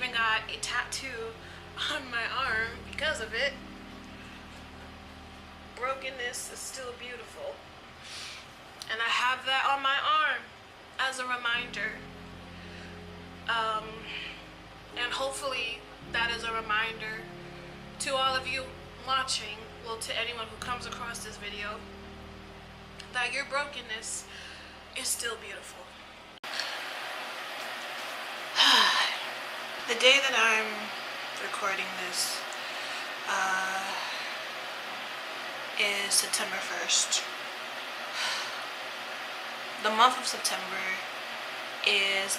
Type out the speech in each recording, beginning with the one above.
even got a tattoo on my arm because of it. Brokenness is still beautiful. And I have that on my arm as a reminder. And hopefully that is a reminder to all of you watching, well, to anyone who comes across this video, that your brokenness is still beautiful. The day that I'm recording this is September 1st. The month of September is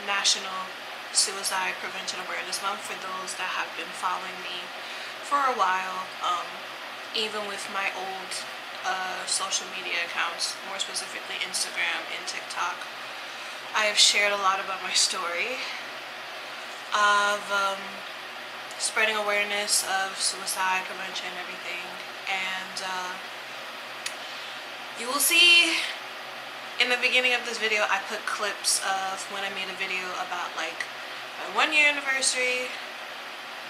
National Suicide Prevention Awareness Month for those that have been following me for a while, even with my old social media accounts, more specifically Instagram and TikTok. I have shared a lot about my story of spreading awareness of suicide prevention and everything, and you will see in the beginning of this video I put clips of when I made a video about like my 1-year anniversary,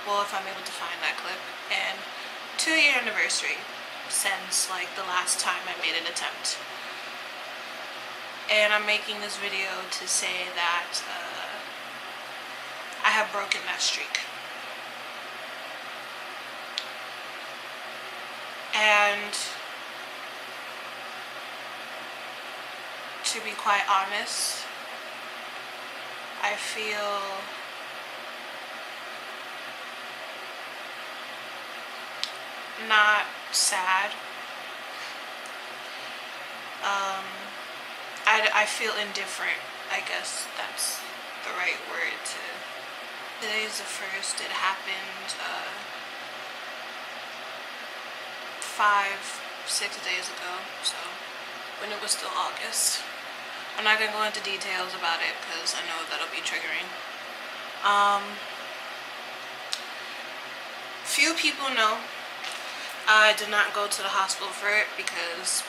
well, if I'm able to find that clip, and 2-year anniversary since like the last time I made an attempt. And I'm making this video to say that I have broken that streak. And to be quite honest, I feel not sad. I feel indifferent. I guess that's the right word to. Today's the 1st. It happened 5-6 days ago, so when it was still August. I'm not gonna go into details about it because I know that'll be triggering. Few people know I did not go to the hospital for it because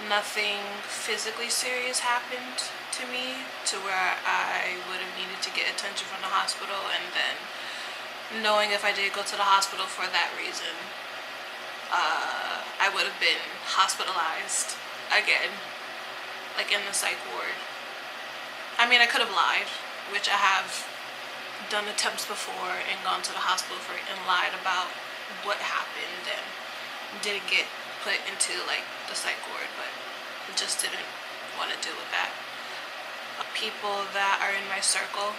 nothing physically serious happened to me to where I would have needed to get attention from the hospital, and then knowing if I did go to the hospital for that reason, I would have been hospitalized again, like in the psych ward. I mean, I could have lied, which I have done attempts before and gone to the hospital for it and lied about what happened and didn't get put into like the psych ward, but just didn't want to deal with that. People that are in my circle,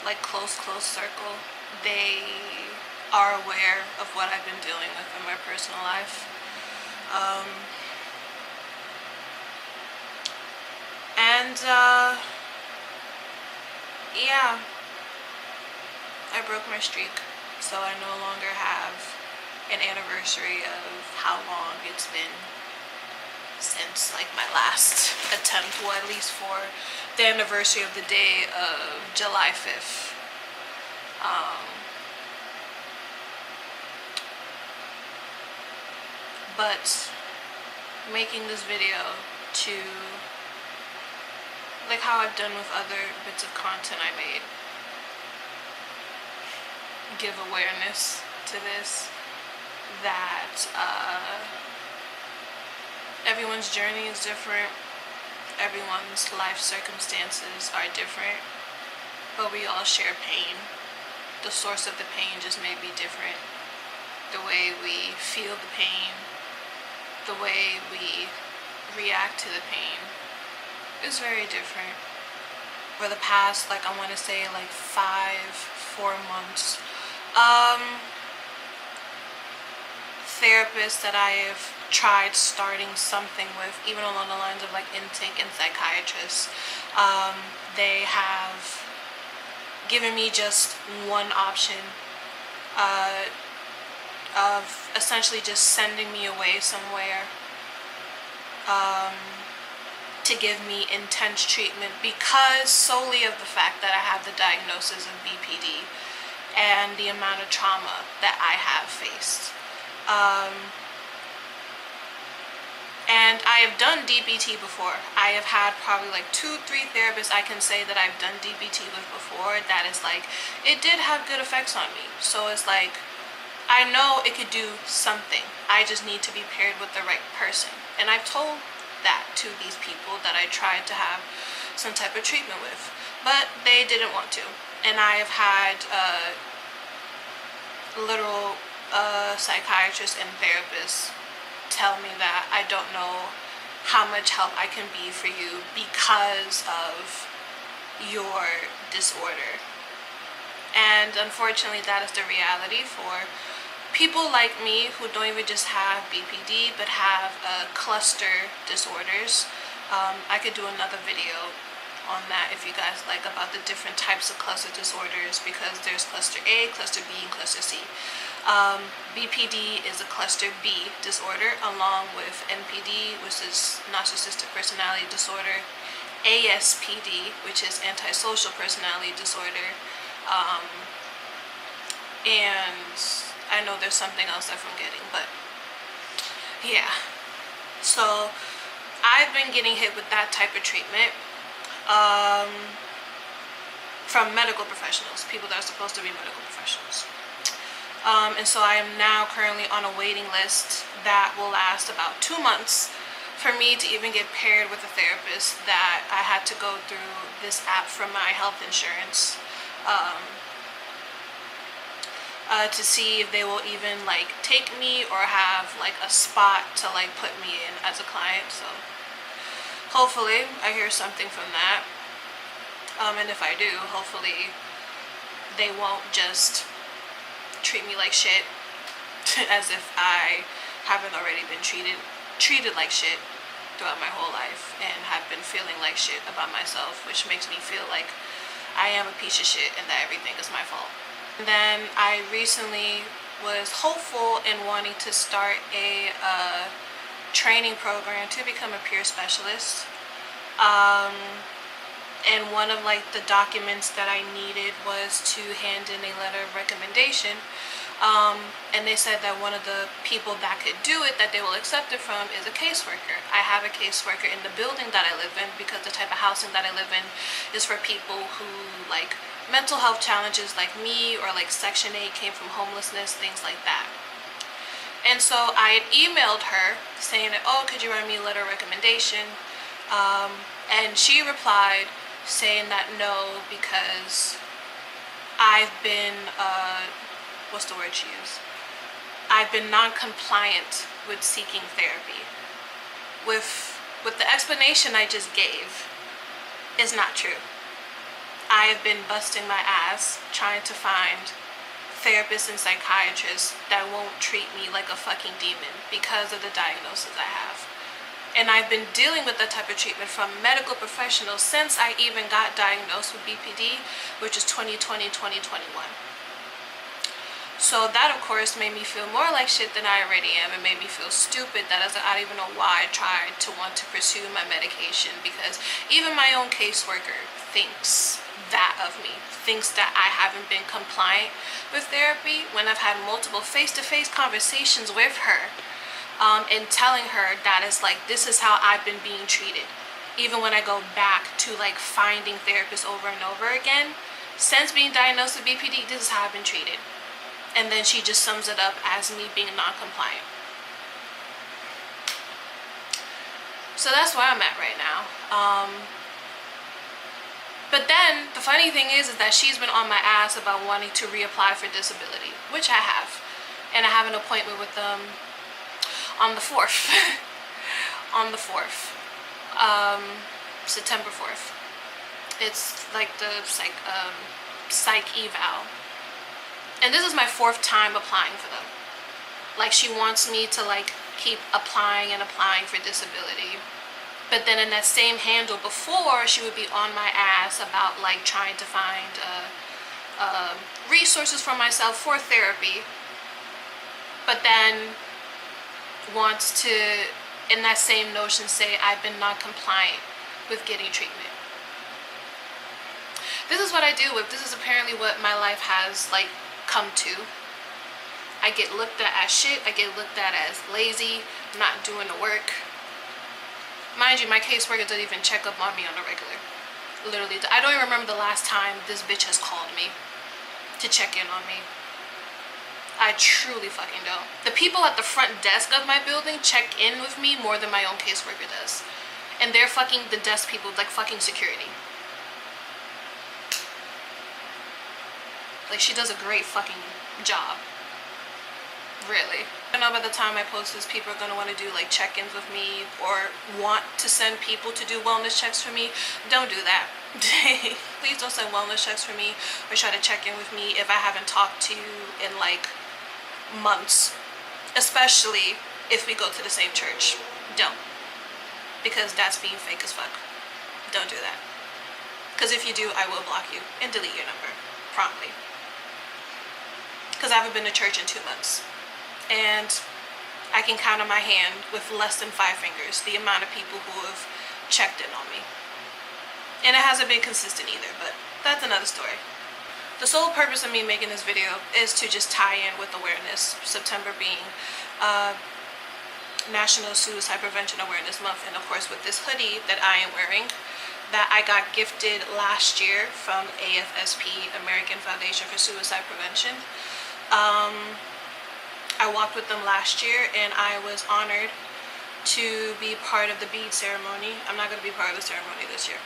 like close circle, they are aware of what I've been dealing with in my personal life. Yeah, I broke my streak, so I no longer have an anniversary of how long it's been since like my last attempt, well, at least for the anniversary of the day of July 5th. But making this video to, like how I've done with other bits of content I made, give awareness to this, that everyone's journey is different, everyone's life circumstances are different, but we all share pain. The source of the pain just may be different. The way we feel the pain, the way we react to the pain is very different. For the past, like, I want to say like 4 months, therapists that I have tried starting something with, even along the lines of like intake and psychiatrists, they have given me just one option of essentially just sending me away somewhere to give me intense treatment, because solely of the fact that I have the diagnosis of BPD and the amount of trauma that I have faced. And I have done DBT before. I have had probably like 2-3 therapists I can say that I've done DBT with before that is like, it did have good effects on me. So it's like, I know it could do something. I just need to be paired with the right person. And I've told that to these people that I tried to have some type of treatment with, but they didn't want to. And I have had literal psychiatrists and therapists tell me that I don't know how much help I can be for you because of your disorder. And unfortunately, that is the reality for people like me who don't even just have BPD but have cluster disorders. I could do another video on that if you guys like, about the different types of cluster disorders, because there's cluster A, cluster B, and cluster C. BPD is a cluster B disorder, along with NPD, which is narcissistic personality disorder, ASPD, which is antisocial personality disorder, and I know there's something else that I'm forgetting, but yeah. So I've been getting hit with that type of treatment from medical professionals, people that are supposed to be medical professionals. And so I am now currently on a waiting list that will last about 2 months for me to even get paired with a therapist, that I had to go through this app from my health insurance to see if they will even like take me or have like a spot to like put me in as a client. So hopefully I hear something from that. And if I do, hopefully they won't just treat me like shit as if I haven't already been treated like shit throughout my whole life and have been feeling like shit about myself, which makes me feel like I am a piece of shit and that everything is my fault. And then I recently was hopeful in wanting to start a training program to become a peer specialist. And one of like the documents that I needed was to hand in a letter of recommendation. And they said that one of the people that could do it, that they will accept it from, is a caseworker. I have a caseworker in the building that I live in, because the type of housing that I live in is for people who like mental health challenges like me, or like Section 8, came from homelessness, things like that. And so I had emailed her saying that, oh, could you write me a letter of recommendation? And she replied saying that no, because I've been, what's the word she used? I've been non-compliant with seeking therapy. With the explanation I just gave is not true. I have been busting my ass trying to find therapists and psychiatrists that won't treat me like a fucking demon because of the diagnosis I have. And I've been dealing with that type of treatment from medical professionals since I even got diagnosed with BPD, which is 2020-2021. So that, of course, made me feel more like shit than I already am. It made me feel stupid that I don't even know why I tried to want to pursue my medication, because even my own caseworker thinks that of me, thinks that I haven't been compliant with therapy, when I've had multiple face-to-face conversations with her. And telling her that it's like, this is how I've been being treated. Even when I go back to like finding therapists over and over again, since being diagnosed with BPD, this is how I've been treated. And then she just sums it up as me being non-compliant. So that's where I'm at right now. But then the funny thing is that she's been on my ass about wanting to reapply for disability, which I have. And I have an appointment with them on the 4th. On the 4th. September 4th. It's like the psych eval. And this is my 4th time applying for them. Like, she wants me to like keep applying and applying for disability. But then in that same handle before, she would be on my ass about like trying to find resources for myself for therapy. But then wants to, in that same notion, say I've been non-compliant with getting treatment. This is what I deal with. This is apparently what my life has like come to. I get looked at as shit. I get looked at as lazy, not doing the work. Mind you, my caseworker doesn't even check up on me on a regular. Literally, I don't even remember the last time this bitch has called me to check in on me. I truly fucking don't. The people at the front desk of my building check in with me more than my own caseworker does. And they're fucking the desk people, like fucking security. Like, she does a great fucking job. Really. I know by the time I post this, people are going to want to do like check-ins with me or want to send people to do wellness checks for me. Don't do that. Please don't send wellness checks for me or try to check in with me if I haven't talked to you in like months. Especially if we go to the same church. Don't. Because that's being fake as fuck. Don't do that. Because if you do, I will block you and delete your number promptly. Because I haven't been to church in 2 months. And I can count on my hand with less than 5 fingers the amount of people who have checked in on me. And it hasn't been consistent either, but that's another story. The sole purpose of me making this video is to just tie in with awareness. September being National Suicide Prevention Awareness Month, and of course with this hoodie that I am wearing that I got gifted last year from AFSP, American Foundation for Suicide Prevention. I walked with them last year and I was honored to be part of the bead ceremony. I'm not going to be part of the ceremony this year.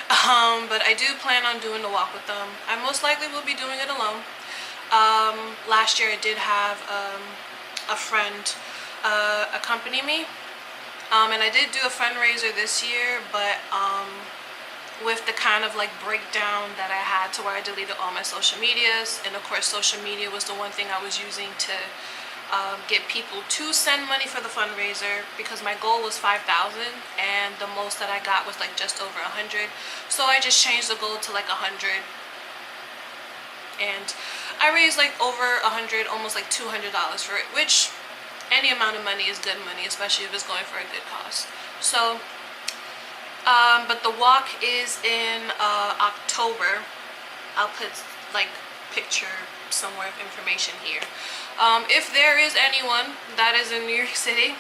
But I do plan on doing the walk with them. I most likely will be doing it alone. Last year I did have a friend accompany me. And I did do a fundraiser this year, but with the kind of like breakdown that I had to where I deleted all my social medias, and of course social media was the one thing I was using to get people to send money for the fundraiser, because my goal was 5,000 and the most that I got was like just over 100. So I just changed the goal to like 100, and I raised like over 100, almost like $200 for it, which any amount of money is good money, especially if it's going for a good cause. So but the walk is in October. I'll put like picture somewhere of information here. If there is anyone that is in New York City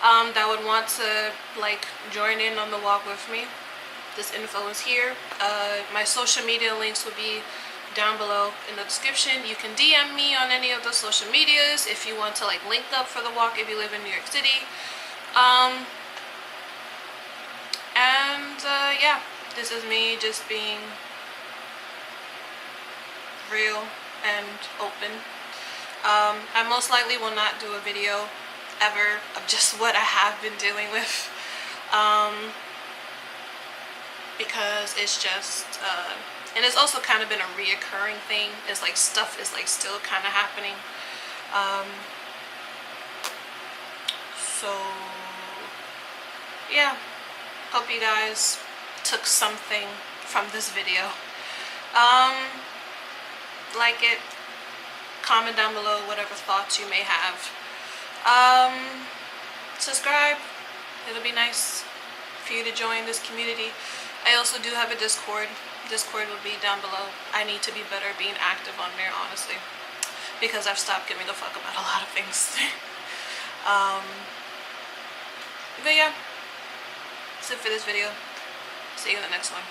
that would want to like join in on the walk with me, this info is here. My social media links will be down below in the description. You can DM me on any of the social medias if you want to like link up for the walk if you live in New York City. Yeah, this is me just being real and open. I most likely will not do a video ever of just what I have been dealing with, because it's just and it's also kind of been a reoccurring thing. It's like stuff is like still kind of happening. So yeah, hope you guys took something from this video. Like it, comment down below whatever thoughts you may have. Subscribe, it'll be nice for you to join this community. I also do have a Discord. Discord will be down below. I need to be better being active on there, honestly, because I've stopped giving a fuck about a lot of things. But yeah, that's it for this video. See you in the next one.